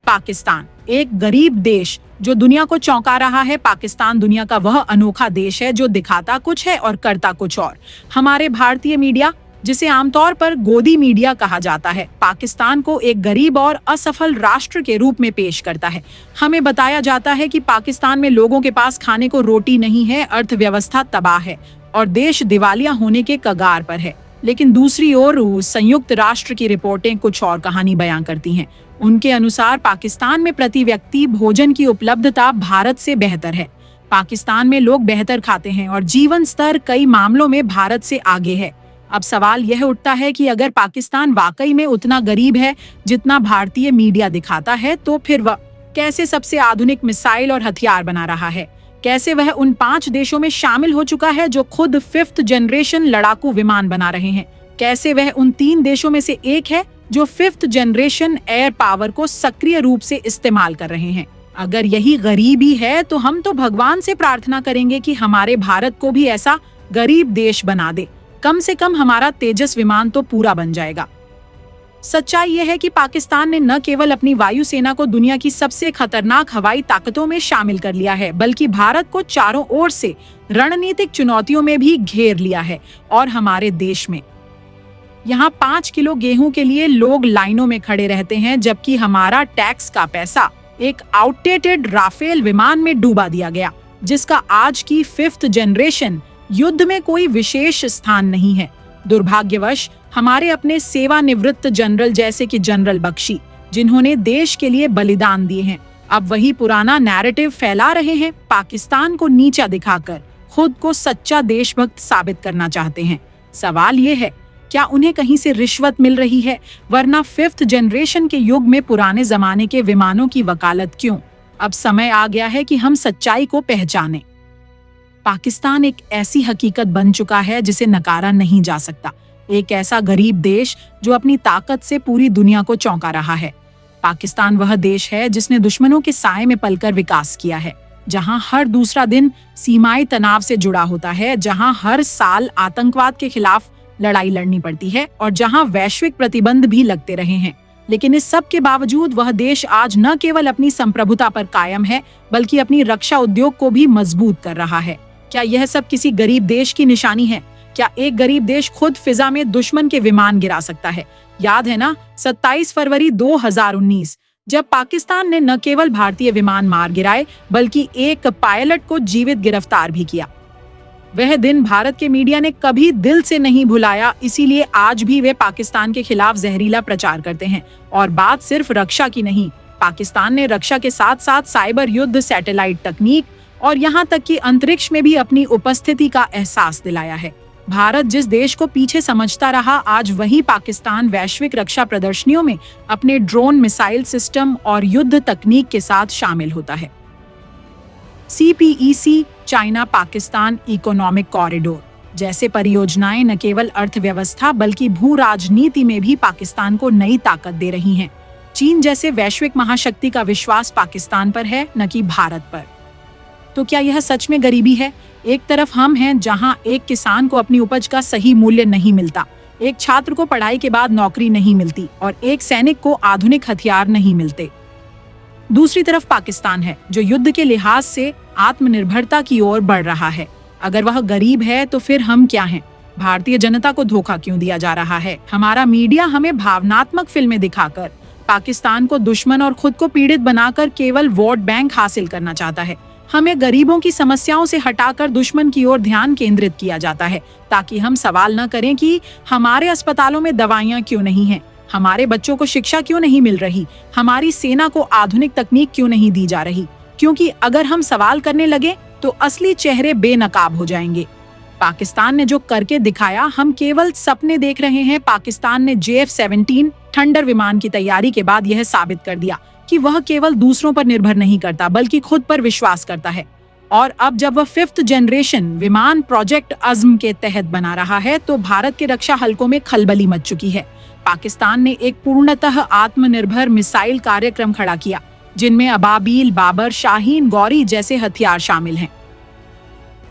पाकिस्तान, एक गरीब देश जो दुनिया को चौंका रहा है। पाकिस्तान दुनिया का वह अनोखा देश है जो दिखाता कुछ है और करता कुछ और। हमारे भारतीय मीडिया, जिसे आमतौर पर गोदी मीडिया कहा जाता है, पाकिस्तान को एक गरीब और असफल राष्ट्र के रूप में पेश करता है। हमें बताया जाता है कि पाकिस्तान में लोगों के पास खाने को रोटी नहीं है, अर्थव्यवस्था तबाह है और देश दिवालिया होने के कगार पर है। लेकिन दूसरी ओर संयुक्त राष्ट्र की रिपोर्टें कुछ और कहानी बयां करती हैं। उनके अनुसार पाकिस्तान में प्रति व्यक्ति भोजन की उपलब्धता भारत से बेहतर है। पाकिस्तान में लोग बेहतर खाते हैं और जीवन स्तर कई मामलों में भारत से आगे है। अब सवाल यह उठता है कि अगर पाकिस्तान वाकई में उतना गरीब है जितना भारतीय मीडिया दिखाता है, तो फिर वह कैसे सबसे आधुनिक मिसाइल और हथियार बना रहा है? कैसे वह उन 5 देशों में शामिल हो चुका है जो खुद 5th जनरेशन लड़ाकू विमान बना रहे हैं? कैसे वह उन 3 देशों में से एक है जो 5th जनरेशन एयर पावर को सक्रिय रूप से इस्तेमाल कर रहे हैं? अगर यही गरीबी है तो हम तो भगवान से प्रार्थना करेंगे कि हमारे भारत को भी ऐसा गरीब देश बना दे। कम से कम हमारा तेजस विमान तो पूरा बन जाएगा। सच्चाई यह है कि पाकिस्तान ने न केवल अपनी वायुसेना को दुनिया की सबसे खतरनाक हवाई ताकतों में शामिल कर लिया है, बल्कि भारत को चारों ओर से रणनीतिक चुनौतियों में भी घेर लिया है। और हमारे देश में यहाँ 5 किलो गेहूं के लिए लोग लाइनों में खड़े रहते हैं, जबकि हमारा टैक्स का पैसा एक आउटडेटेड राफेल विमान में डूबा दिया गया, जिसका आज की 5th जनरेशन युद्ध में कोई विशेष स्थान नहीं है। दुर्भाग्यवश हमारे अपने सेवानिवृत्त जनरल जैसे कि जनरल बख्शी, जिन्होंने देश के लिए बलिदान दिए हैं, अब वही पुराना नैरेटिव फैला रहे हैं। पाकिस्तान को नीचा दिखाकर खुद को सच्चा देशभक्त साबित करना चाहते हैं। सवाल ये है, क्या उन्हें कहीं से रिश्वत मिल रही है? वरना 5th जनरेशन के युग में पुराने जमाने के विमानों की वकालत क्यों? अब समय आ गया है कि हम सच्चाई को पहचानें। पाकिस्तान एक ऐसी हकीकत बन चुका है जिसे नकारा नहीं जा सकता। एक ऐसा गरीब देश जो अपनी ताकत से पूरी दुनिया को चौंका रहा है। पाकिस्तान वह देश है जिसने दुश्मनों के साए में पलकर विकास किया है, जहां हर दूसरा दिन सीमाई तनाव से जुड़ा होता है, जहां हर साल आतंकवाद के खिलाफ लड़ाई लड़नी पड़ती है और जहां वैश्विक प्रतिबंध भी लगते रहे हैं। लेकिन इस सब के बावजूद वह देश आज न केवल अपनी संप्रभुता पर कायम है, बल्कि अपनी रक्षा उद्योग को भी मजबूत कर रहा है। क्या यह सब किसी गरीब देश की निशानी है? क्या एक गरीब देश खुद फिजा में दुश्मन के विमान गिरा सकता है? याद है ना 27 फरवरी 2019, जब पाकिस्तान ने न केवल भारतीय विमान मार गिराए, बल्कि एक पायलट को जीवित गिरफ्तार भी किया। वह दिन भारत के मीडिया ने कभी दिल से नहीं भुलाया, इसीलिए आज भी वे पाकिस्तान के खिलाफ जहरीला प्रचार करते हैं। और बात सिर्फ रक्षा की नहीं, पाकिस्तान ने रक्षा के साथ साथ साइबर युद्ध, सैटेलाइट तकनीक और यहाँ तक कि अंतरिक्ष में भी अपनी उपस्थिति का एहसास दिलाया है। भारत जिस देश को पीछे समझता रहा, आज वही पाकिस्तान वैश्विक रक्षा प्रदर्शनियों में अपने ड्रोन, मिसाइल सिस्टम और युद्ध तकनीक के साथ शामिल होता है। CPEC, China Pakistan economic corridor जैसे परियोजनाएं न केवल अर्थव्यवस्था बल्कि भू राजनीति में भी पाकिस्तान को नई ताकत दे रही हैं। चीन जैसे वैश्विक महाशक्ति का विश्वास पाकिस्तान पर है, न कि भारत पर। तो क्या यह सच में गरीबी है? एक तरफ हम हैं जहां एक किसान को अपनी उपज का सही मूल्य नहीं मिलता, एक छात्र को पढ़ाई के बाद नौकरी नहीं मिलती और एक सैनिक को आधुनिक हथियार नहीं मिलते। दूसरी तरफ पाकिस्तान है जो युद्ध के लिहाज से आत्मनिर्भरता की ओर बढ़ रहा है। अगर वह गरीब है तो फिर हम क्या हैं? भारतीय जनता को धोखा क्यों दिया जा रहा है? हमारा मीडिया हमें भावनात्मक फिल्में दिखाकर पाकिस्तान को दुश्मन और खुद को पीड़ित बनाकर केवल वोट बैंक हासिल करना चाहता है। हमें गरीबों की समस्याओं से हटाकर दुश्मन की ओर ध्यान केंद्रित किया जाता है, ताकि हम सवाल न करें कि हमारे अस्पतालों में दवाइयां क्यों नहीं हैं, हमारे बच्चों को शिक्षा क्यों नहीं मिल रही, हमारी सेना को आधुनिक तकनीक क्यों नहीं दी जा रही। क्योंकि अगर हम सवाल करने लगे तो असली चेहरे बेनकाब हो जाएंगे। पाकिस्तान ने जो करके दिखाया, हम केवल सपने देख रहे हैं। पाकिस्तान ने JF-17 थंडर विमान की तैयारी के बाद यह साबित कर दिया कि वह केवल दूसरों पर निर्भर नहीं करता, बल्कि खुद पर विश्वास करता है। और अब जब वह 5th जनरेशन विमान प्रोजेक्ट अज़्म के तहत बना रहा है, तो भारत के रक्षा हलकों में खलबली मच चुकी है। पाकिस्तान ने एक पूर्णतः आत्मनिर्भर मिसाइल कार्यक्रम खड़ा किया, जिनमें अबाबील, बाबर, शाहीन, गौरी जैसे हथियार शामिल हैं।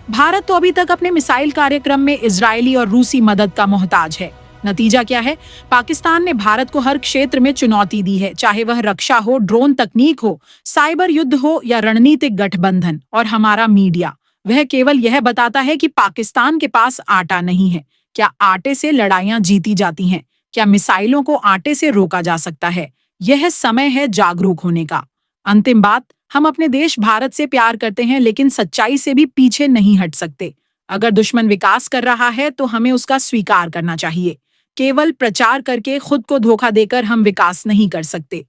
भारत तो अभी तक अपने मिसाइल कार्यक्रम में इजरायली और रूसी मदद का मोहताज है, नतीजा क्या है? पाकिस्तान ने भारत को हर क्षेत्र में चुनौती दी है, चाहे वह रक्षा हो, ड्रोन तकनीक हो, साइबर युद्ध हो या रणनीतिक गठबंधन। और हमारा मीडिया, वह केवल यह बताता है कि पाकिस्तान के पास आटा नहीं है। क्या आटे से लड़ाइयां जीती जाती हैं? क्या मिसाइलों को आटे से रोका जा सकता है? यह समय है जागरूक होने का। अंतिम बात, हम अपने देश भारत से प्यार करते हैं, लेकिन सच्चाई से भी पीछे नहीं हट सकते। अगर दुश्मन विकास कर रहा है तो हमें उसका स्वीकार करना चाहिए। केवल प्रचार करके खुद को धोखा देकर हम विकास नहीं कर सकते।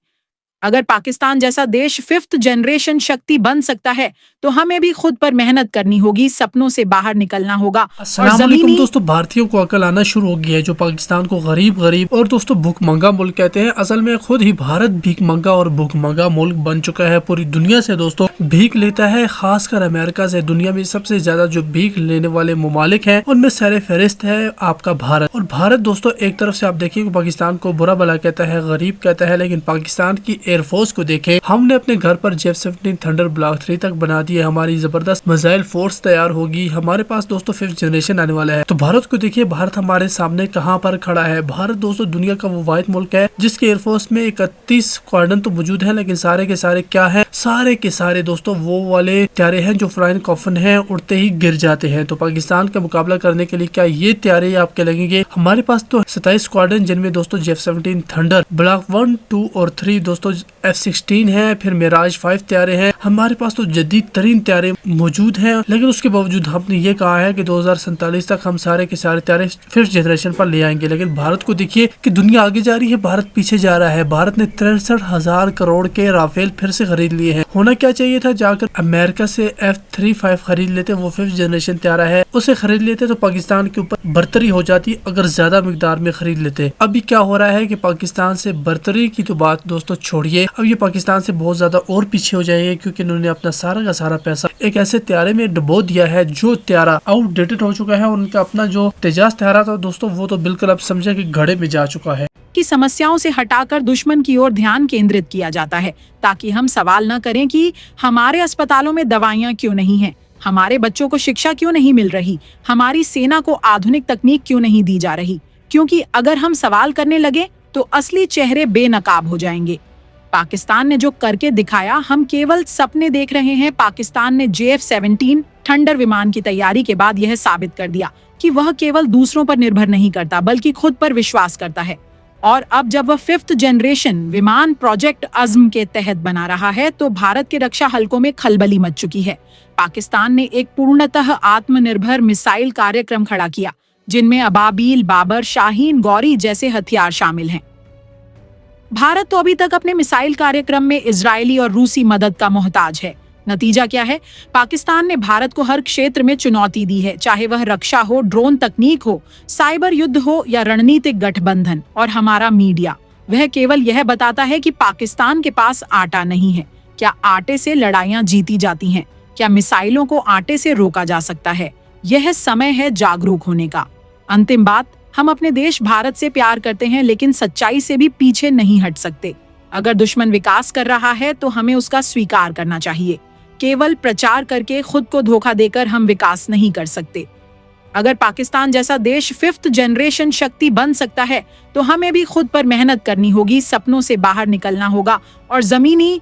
अगर पाकिस्तान जैसा देश 5th जनरेशन शक्ति बन सकता है तो हमें भी खुद पर मेहनत करनी होगी, सपनों से बाहर निकलना होगा। और जमीनी दोस्तों, भारतीयों को अकल आना शुरू हो गया है जो पाकिस्तान को गरीब और दोस्तों भूखमंगा मुल्क कहते हैं। असल में खुद ही भारत भीखमंगा और भूखमंगा मुल्क बन चुका है। पूरी दुनिया से दोस्तों भीख लेता है, खासकर अमेरिका से। दुनिया में सबसे ज्यादा जो भीख लेने वाले ममालिक हैं उनमें सर फहरिस्त है आपका भारत। और भारत दोस्तों एक तरफ से आप देखिए पाकिस्तान को बुरा भला कहता है, गरीब कहता है, लेकिन पाकिस्तान की एयरफोर्स को देखें, हमने अपने घर पर F-17 थंडर ब्लॉक 3 तक बना दिया। हमारी जबरदस्त मिसाइल फोर्स तैयार होगी। हमारे पास दोस्तों 5th जनरेशन आने वाला है। तो भारत को देखिए, भारत हमारे सामने कहां पर खड़ा है। भारत दोस्तों दुनिया का वो वाहिद मुल्क है जिसके एयरफोर्स में 31 स्क्वाड्रन तो मौजूद है, लेकिन सारे के सारे क्या है, सारे के सारे दोस्तों वो वाले त्यारे हैं जो फ्लाइंग कॉफन है, उड़ते ही गिर जाते हैं। तो पाकिस्तान का मुकाबला करने के लिए क्या ये त्यारे आपके लगेंगे? हमारे पास तो 27 स्क्वाड्रन जिनमें दोस्तों F-17 थंडर ब्लॉक 1, 2 और 3 दोस्तों F-16 है, फिर मिराज 5 त्यारे हैं। हमारे पास तो जदीद तरीन त्यारे मौजूद हैं, लेकिन उसके बावजूद हमने ये कहा है कि 2047 तक हम सारे के सारे त्यारे 5th जनरेशन पर ले आएंगे। लेकिन भारत को देखिए कि दुनिया आगे जा रही है, भारत पीछे जा रहा है। भारत ने 63,000 करोड़ के राफेल फिर से खरीद लिए हैं। होना क्या चाहिए था, जाकर अमेरिका से F-35 खरीद लेते, वो 5th जनरेशन त्यारा है, उसे खरीद लेते तो पाकिस्तान के ऊपर बर्तरी हो जाती अगर ज्यादा मिकदार में खरीद लेते। अभी क्या हो रहा है कि पाकिस्तान से बर्तरी की तो बात दोस्तों छोड़िए, अब ये पाकिस्तान से बहुत ज्यादा और पीछे हो जाएंगे, क्योंकि उन्होंने अपना सारा का सारा पैसा एक ऐसे त्यारे में डुबो दिया है जो त्यारा आउटडेटेड हो चुका है। उनका अपना जो तेजाज त्यारा था दोस्तों वो तो बिल्कुल अब समझे कि घड़े में जा चुका है। की समस्याओं से हटाकर दुश्मन की ओर ध्यान केंद्रित किया जाता है, ताकि हम सवाल न करें कि हमारे अस्पतालों में दवाइयां क्यों नहीं हैं, हमारे बच्चों को शिक्षा क्यों नहीं मिल रही, हमारी सेना को आधुनिक तकनीक क्यों नहीं दी जा रही। क्योंकि अगर हम सवाल करने लगे तो असली चेहरे बेनकाब हो जाएंगे। पाकिस्तान ने जो करके दिखाया, हम केवल सपने देख रहे हैं। पाकिस्तान ने F-17 थंडर विमान की तैयारी के बाद यह साबित कर दिया कि वह केवल दूसरों पर निर्भर नहीं करता, बल्कि खुद पर विश्वास करता है। और अब जब वह 5th जनरेशन विमान प्रोजेक्ट अज़्म के तहत बना रहा है, तो भारत के रक्षा हलकों में खलबली मच चुकी है। पाकिस्तान ने एक पूर्णतः आत्मनिर्भर मिसाइल कार्यक्रम खड़ा किया, जिनमें अबाबील, बाबर, शाहीन, गौरी जैसे हथियार शामिल हैं। भारत तो अभी तक अपने मिसाइल कार्यक्रम में इजरायली और रूसी मदद का मोहताज है। नतीजा क्या है? पाकिस्तान ने भारत को हर क्षेत्र में चुनौती दी है, चाहे वह रक्षा हो, ड्रोन तकनीक हो, साइबर युद्ध हो या रणनीतिक गठबंधन। और हमारा मीडिया, वह केवल यह बताता है कि पाकिस्तान के पास आटा नहीं है। क्या आटे से लड़ाइयां जीती जाती हैं? क्या मिसाइलों को आटे से रोका जा सकता है? यह समय है जागरूक होने का। अंतिम बात, हम अपने देश भारत से प्यार करते हैं, लेकिन सच्चाई से भी पीछे नहीं हट सकते। अगर दुश्मन विकास कर रहा है तो हमें उसका स्वीकार करना चाहिए। केवल प्रचार करके खुद को धोखा देकर हम विकास नहीं कर सकते। अगर पाकिस्तान जैसा देश 5th जनरेशन शक्ति बन सकता है तो हमें भी खुद पर मेहनत करनी होगी, सपनों से बाहर निकलना होगा और जमीनी